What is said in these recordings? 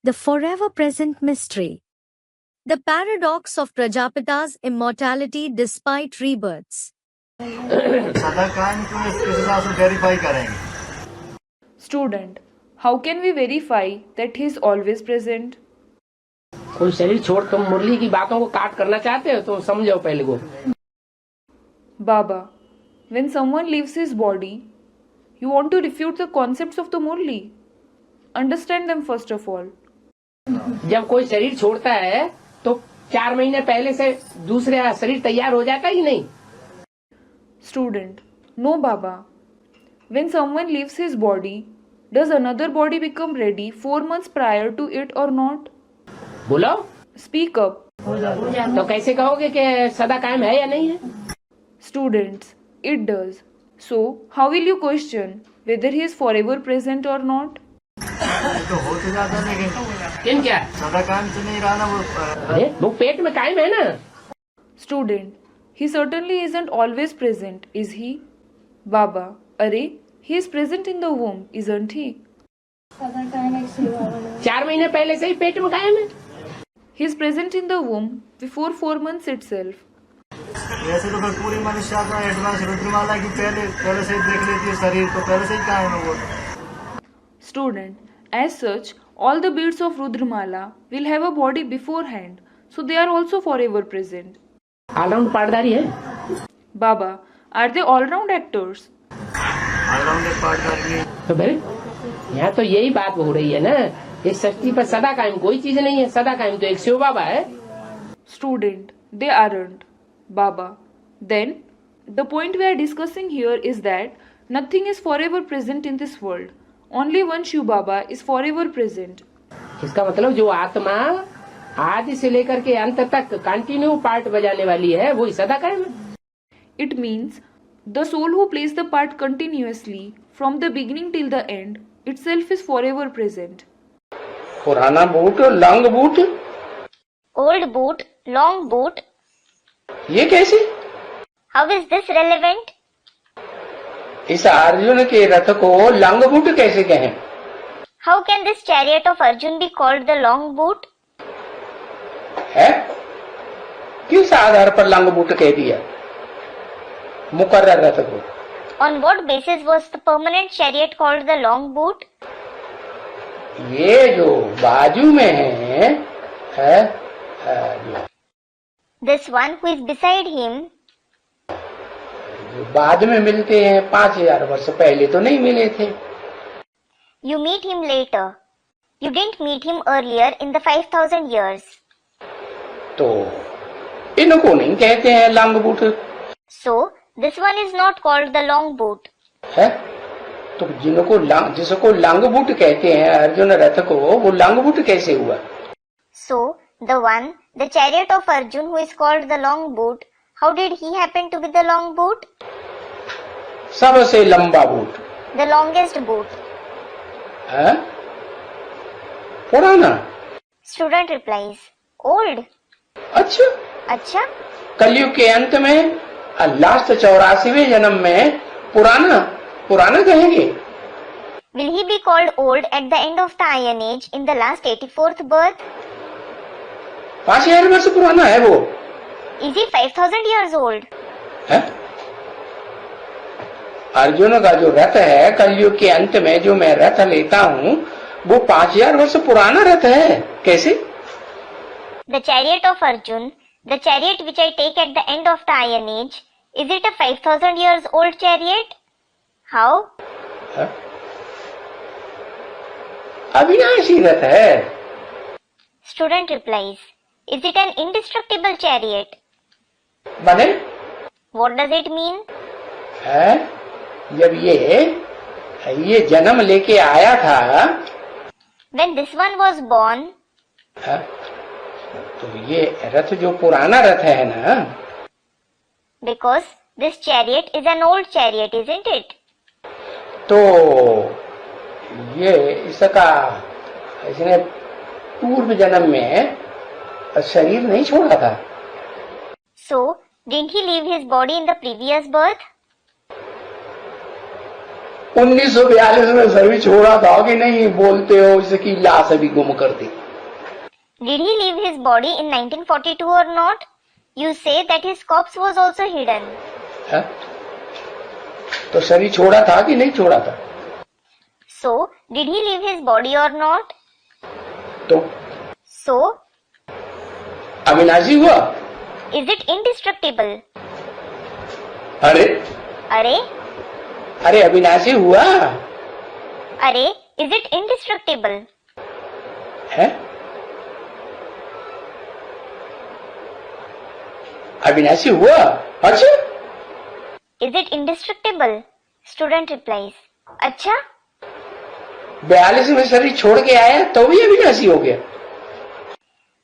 The forever present mystery. The paradox of Prajapita's immortality despite rebirths. सदा कायम को किस हिसाब से वेरीफाई करेंगे? Student, how can we verify that he is always present? कोई शरीर छोड़ तुम मुरली की बातों को काट करना चाहते हो तो समझो पहले को। Baba, when someone leaves his body, you want to refute the concepts of the Murli. Understand them first of all. जब कोई शरीर छोड़ता है तो 4 महीने पहले से दूसरा शरीर तैयार हो जाता ही नहीं। Student, no Baba. When someone leaves his body, does another body become ready 4 months prior to it or not? बोलो। Speak up. तो कैसे कहोगे कि सदा कायम है या नहीं है? Students, it does. So, how will you question whether he is forever present or not? तो हो तो जाता लेकिन किन क्या? सदा कायम से नहीं रहा ना वो। अरे वो पेट में कायम है ना। Student, he certainly isn't always present, is he? Baba, arey, he is present in the womb, isn't he? 4 महीने पहले से ही पेट में कायम है। He is present in the womb before 4 months itself. वैसे तो फिर पूरी मनुष्य का एडवांस रुद्रमाला की पहले से ही देख लेती है शरीर तो पहले से ही कायम है वो। Student, as such, all the beads of Rudramala will have a body beforehand, so they are also forever present. All-round पार्टदारी है। Baba, are they all-round actors? All-rounder partner तो फिर यहाँ तो यही बात हो रही है ना, इस सृष्टि पर सदा कायम कोई चीज नहीं है। सदा कायम तो एक शिव बाबा है। Student, they aren't. Baba, then the point we are discussing here is that nothing is forever present in this world. Only one Shiv Baba is forever present. इसका मतलब जो आत्मा आदि से लेकर के अंत तक कंटिन्यू पार्ट बजाने वाली है वही सदा कायम है। It means the soul who plays the part continuously from the beginning till the end itself is forever present. पुराना boot, long boot, Old boot, long boot. ये कैसे? How is this relevant? इस अर्जुन के रथ को लॉन्ग बूट कैसे कहें? How can this chariot of Arjun be called the long boot? है? किस आधार पर लॉन्ग बूट कह दिया मुकर्रर रथ को? On what basis was the permanent chariot called the long boot? ये जो बाजू में है This one who is beside him, जो बाद में मिलते हैं 5000 वर्ष पहले तो नहीं मिले थे। you meet him later. You didn't meet him earlier in the 5000 years. तो इनको नहीं कहते हैं long boot So, this one is not called the long boot. है। तो जिसको लॉन्ग बूट कहते हैं अर्जुन रथ को, वो लॉन्ग बूट कैसे हुआ? So, the chariot of Arjun who is called the long boot, how did he happen to be the long boot? सबसे लंबा बूट The longest boot. है? पुराना। Student replies, old. अच्छा, अच्छा? कलयुग के अंत में लास्ट 84वें जन्म में पुराना कहेंगे। Will he be called old at the end of the Iron Age in the last 84th birth? 5000 वर्ष पुराना है वो। Is he 5000 years old? है? अर्जुन का जो रथ है कलयुग के अंत में जो मैं रथ लेता हूँ वो 5000 वर्ष पुराना रथ है। कैसे? The chariot of Arjun, the chariot which I take at the end of the Iron Age, is it a 5000 years old chariot? How? है? अविनाशी रथ है। Student replies, is it an indestructible chariot? बने? What does it mean? है? जब ये जन्म लेके आया था, When this one was born, है? तो ये रथ जो पुराना रथ है ना, because this chariot is an old chariot, isn't it? तो ये इसने पूर्व जन्म में शरीर नहीं छोड़ा था। So, didn't he leave his body in the previous birth? 1942 में शरीर छोड़ा था कि नहीं? बोलते हो इसकी लाश अभी गुम कर दी। Did he leave his body in 1942 or not? You say that his corpse was also hidden. है? तो शरीर छोड़ा था कि नहीं छोड़ा था? So, did he leave his body or not? तो So, अविनाशी हुआ? is it indestructible? अरे अरे अरे अविनाशी हुआ अरे, is it indestructible? है? अविनाशी हुआ? अच्छा, Is it indestructible? Student replies. अच्छा, 42 में शरीर छोड़ के आया तो भी अविनाशी हो गया।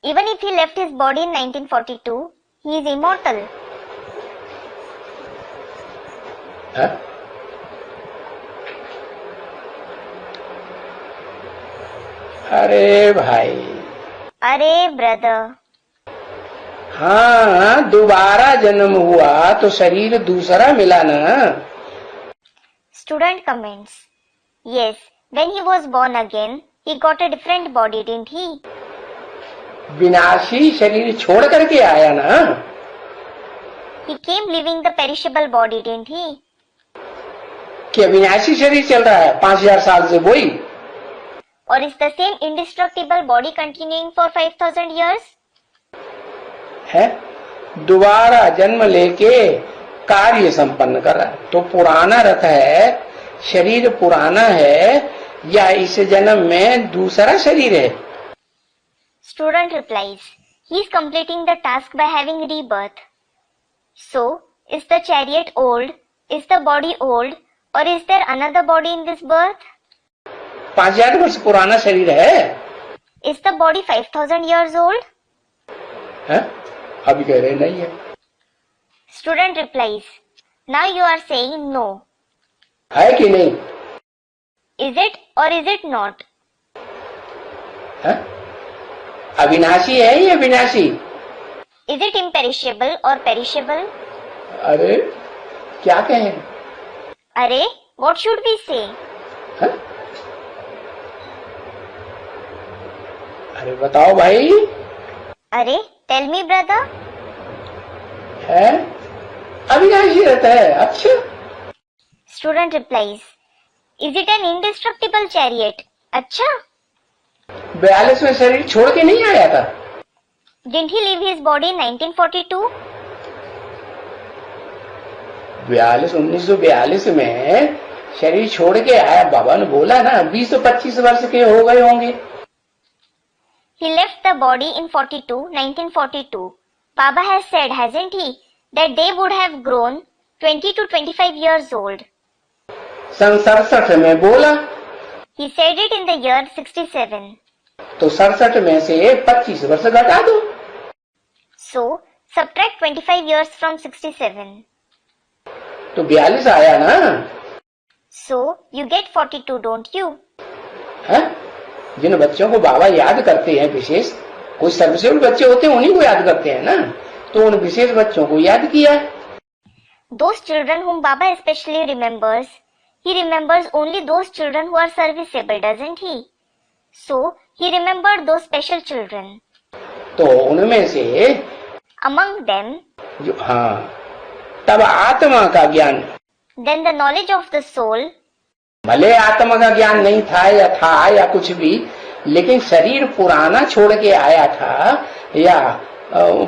even if he left his body in 1942, he is immortal. है? अरे भाई, अरे brother, हाँ, दोबारा जन्म हुआ तो शरीर दूसरा मिला ना। student comments. Yes, when he was born again, he got a different body, didn't he? विनाशी शरीर छोड़ करके आया ना। He came leaving the perishable body, didn't he? कि अविनाशी शरीर चल रहा है 5000 साल से, वही Or is the same indestructible body continuing for 5000 years? है। दोबारा जन्म लेके कार्य संपन्न कर रहा है। तो पुराना रथ है, शरीर पुराना है या इस जन्म में दूसरा शरीर है? Student replies. He is completing the task by having rebirth. So, is the chariot old? Is the body old? Or is there another body in this birth? 5000 वर्ष पुराना शरीर है। Is the body 5000 years old? है? अभी कह रहे नहीं है। Student replies. Now you are saying no. है कि नहीं? Is it or is it not? है? अविनाशी है या विनाशी? Is it imperishable or perishable? अरे क्या कहें? अरे, what should we say? है? अरे बताओ भाई। अरे, tell me brother. है? अविनाशी रहता है। अच्छा, Student replies. Is it an indestructible chariot? अच्छा, 42 में शरीर छोड़ के नहीं आया था। didn't he leave his body in 1942? 1942 में शरीर छोड़ के आया। बाबा ने बोला ना 20-25 वर्ष के हो गए होंगे। He left the body in 1942. Baba has said, hasn't he, that they would have grown 20 to 25 years old. सन 67 में बोला He said it in the year 67. तो 67 में से 25 वर्ष घटा दो। So, subtract 25 years from 67. तो 42 आया ना। So, you get 42, don't you? है? जिन बच्चों को बाबा याद करते हैं विशेष, कुछ सर्वश्रेष्ठ बच्चे होते हैं उन्हीं को याद करते हैं ना, तो उन विशेष बच्चों को याद किया। Those children whom Baba especially remembers, he remembers only those children who are serviceable, doesn't he? So, he remembered those special children. तो उनमें से Among them, जो हाँ, तब आत्मा का ज्ञान, then the knowledge of the soul, भले आत्मा का ज्ञान नहीं था या कुछ भी, लेकिन शरीर पुराना छोड़ के आया था या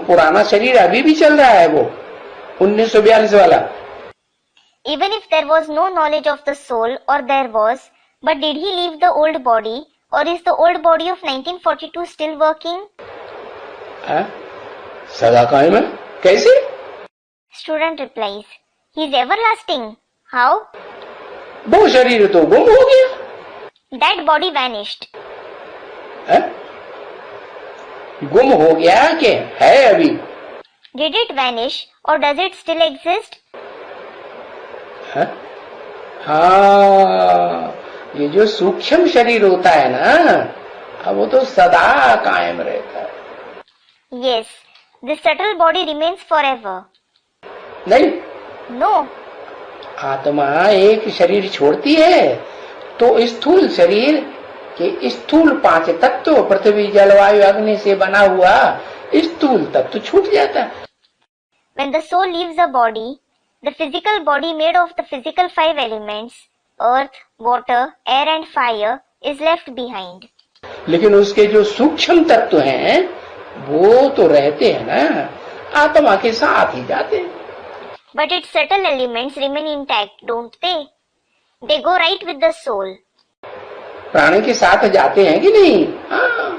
पुराना शरीर अभी भी चल रहा है वो 1942 वाला। even if there was no knowledge of the soul, or there was, but did he leave the old body, or is the old body of 1942 still working? सदा कायम है। कैसे? Student replies, he is everlasting. How? वो शरीर तो गुम हो गया। That body vanished. है? गुम हो गया कि है अभी? Did it vanish, or does it still exist? है? हाँ, ये जो सूक्ष्म शरीर होता है ना, अब वो तो सदा कायम रहता है। Yes, this subtle body remains forever. नहीं, No, आत्मा एक शरीर छोड़ती है तो स्थूल शरीर के स्थूल 5 तत्व पृथ्वी जलवायु अग्नि से बना हुआ स्थूल तत्व छूट जाता है। When the soul leaves a body, the physical body made of the physical 5 elements, earth, water, air and fire is left behind. लेकिन उसके जो सूक्ष्म तत्व हैं वो तो रहते हैं ना, आत्मा के साथ ही जाते हैं। But its subtle elements remain intact, don't they? They go right with the soul. प्राणी के साथ जाते हैं कि नहीं? हाँ।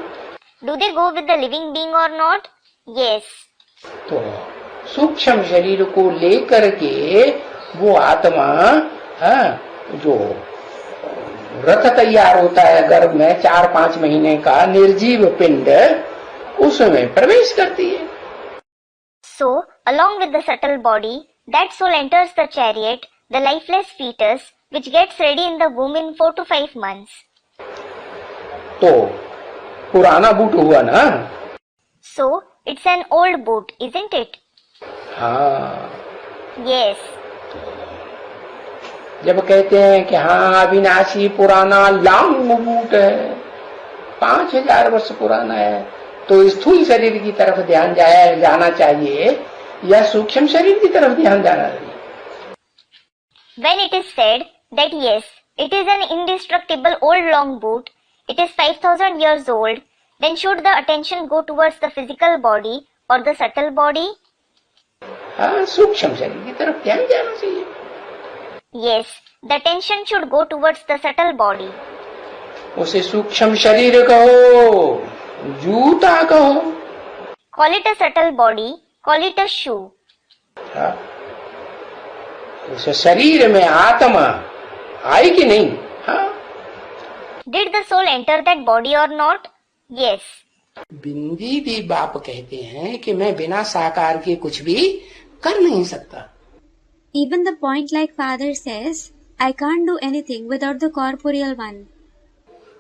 Do they go with the living being or not? Yes. तो सूक्ष्म शरीर को लेकर के वो आत्मा, हाँ, जो रथ तैयार होता है गर्भ में 4-5 महीने का निर्जीव पिंड, उसमें प्रवेश करती है। So, along with the subtle body, that soul enters the chariot, the lifeless fetus, which gets ready in the womb in 4 to 5 months. तो पुराना बूट हुआ ना? So, it's an old boot, isn't it? हाँ। Yes. जब कहते हैं कि हाँ अविनाशी पुराना लॉन्ग बूट है, 5000 वर्ष पुराना है, तो स्थूल शरीर की तरफ ध्यान जाना चाहिए या सूक्ष्म शरीर की तरफ ध्यान जाना चाहिए? When it is said that yes, it is an indestructible old long boot, it is 5000 years old, then should the attention go towards the physical body or the subtle body? हाँ, सूक्ष्म शरीर की तरफ ध्यान जाना चाहिए। Yes, the attention should go towards the subtle body. उसे सूक्ष्म शरीर कहो, जूता कहो। Call it a subtle body, call it a shoe. हाँ, उस शरीर में आत्मा आई कि नहीं? हाँ। Did the soul enter that body or not? Yes. बिंदी भी बाप कहते हैं कि मैं बिना साकार के कुछ भी कर नहीं सकता। Even the point like father says, I can't do anything without the corporeal one.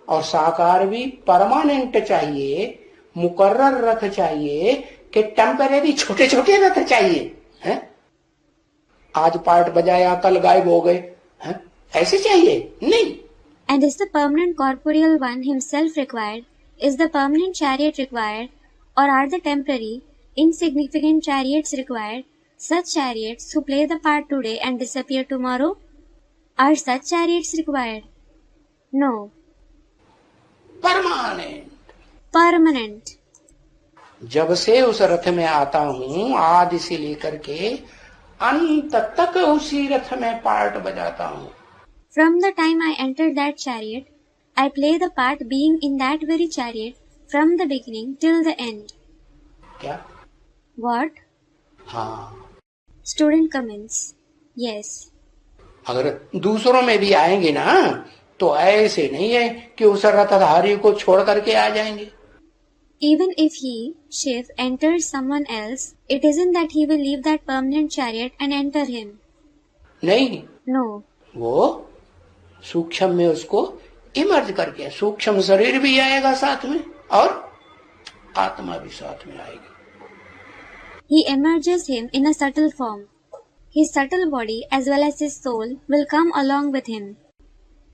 और साकार भी परमानेंट चाहिए, मुकर्रर रथ चाहिए कि टेम्परेरी छोटे छोटे रथ चाहिए हैं? आज पार्ट बजाया कल गायब हो गए हैं? ऐसे चाहिए नहीं। And is the permanent corporeal one himself required? Is the permanent chariot required? Or are the temporary, insignificant chariots required? Such chariots who play the part today and disappear tomorrow? Are such chariots required? No. Permanent. Permanent. जब से उस रथ में आता हूँ, आदि से लेकर के अंत तक उसी रथ में पार्ट बजाता हूँ। From the time I entered that chariot, I play the part being in that very chariot from the beginning till the end. क्या? What? हाँ। Student comments. Yes. अगर दूसरों में भी आएंगे ना तो ऐसे नहीं है कि उस रथधारी को छोड़ करके आ जाएंगे। Even if he, Shiv, enters someone else, it isn't that he will leave that permanent chariot and enter him. नहीं, No. वो सूक्ष्म में उसको इमर्ज करके सूक्ष्म शरीर भी आएगा साथ में और आत्मा भी साथ में आएगी। He emerges him in a subtle form. His subtle body as well as his soul will come along with him.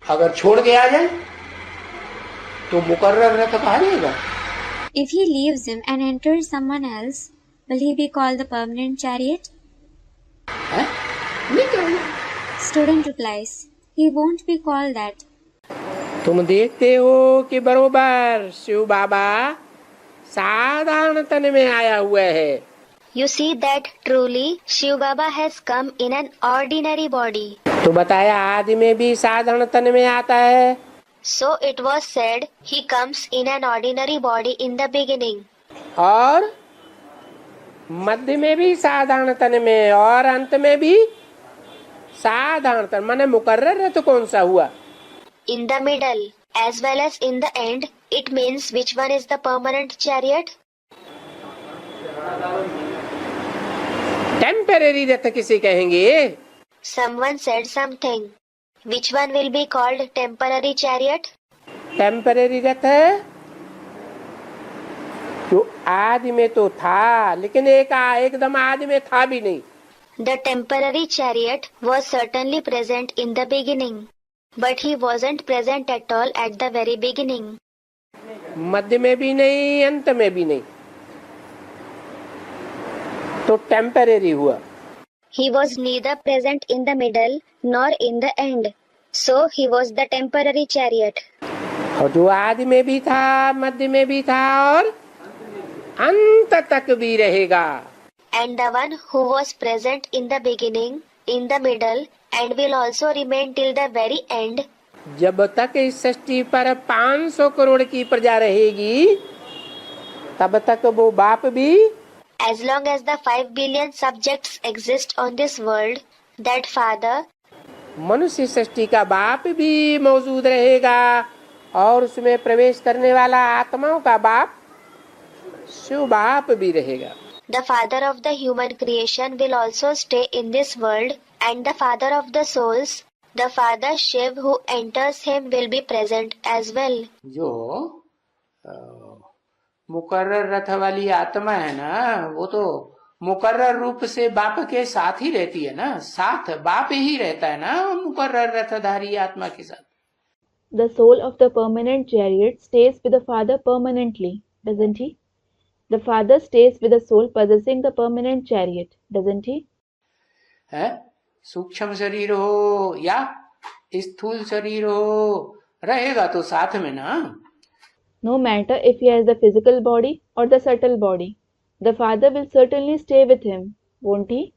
अगर छोड़ के आ जाए तो मुकर्रर रथ कहा जाएगा। If he leaves him and enters someone else, will he be called the permanent chariot? है? नहीं कहेगा। Student replies, he won't be called that. तुम देखते हो कि बरोबर शिव बाबा साधारण तन में आया हुआ है। You see that truly Shiv Baba has come in an ordinary body. तो बताया आदि में भी साधारण तन में आता है। So it was said he comes in an ordinary body in the beginning. और मध्य में भी साधारण तन में और अंत में भी साधारण तन, माने मुकर्रर है तो कौन सा हुआ? In the middle as well as in the end, it means which one is the permanent chariot? Temporary रथ किसे कहेंगे? Someone said something. Which one will be called temporary chariot? Temporary रथ है जो आदि में तो था लेकिन एकदम आदि में था भी नहीं। The temporary chariot was certainly present in the beginning, but he wasn't present at all at the very beginning. मध्य में भी नहीं, अंत में भी नहीं, तो टेम्परेरी हुआ. He was neither present in the middle nor in the end, so he was the temporary chariot. और जो आदि में भी था, मध्य में भी था और अंत तक भी रहेगा. And the one who was present in the beginning, in the middle, and will also remain till the very end. जब तक इस सृष्टि पर 500 करोड़ की प्रजा रहेगी, तब तक वो बाप भी, As long as the 5 billion subjects exist on this world, that father, मनुष्य सृष्टि का बाप भी मौजूद रहेगा और उसमें प्रवेश करने वाला आत्माओं का बाप, शिव बाप भी रहेगा. the father of the human creation, will also stay in this world, and the father of the souls, the father Shiv who enters him, will be present as well. जो मुकर्रर रथ वाली आत्मा है ना, वो तो मुकर्रर रूप से बाप के साथ ही रहती है ना, साथ बाप ही रहता है ना मुकर्रर रथधारी आत्मा के साथ. The soul of the permanent chariot stays with the father permanently, doesn't he? The father stays with the soul possessing the permanent chariot, doesn't he? है, सूक्ष्म शरीर हो या स्थूल शरीर हो, रहेगा तो साथ में ना. No matter if he has the physical body or the subtle body, the father will certainly stay with him, won't he?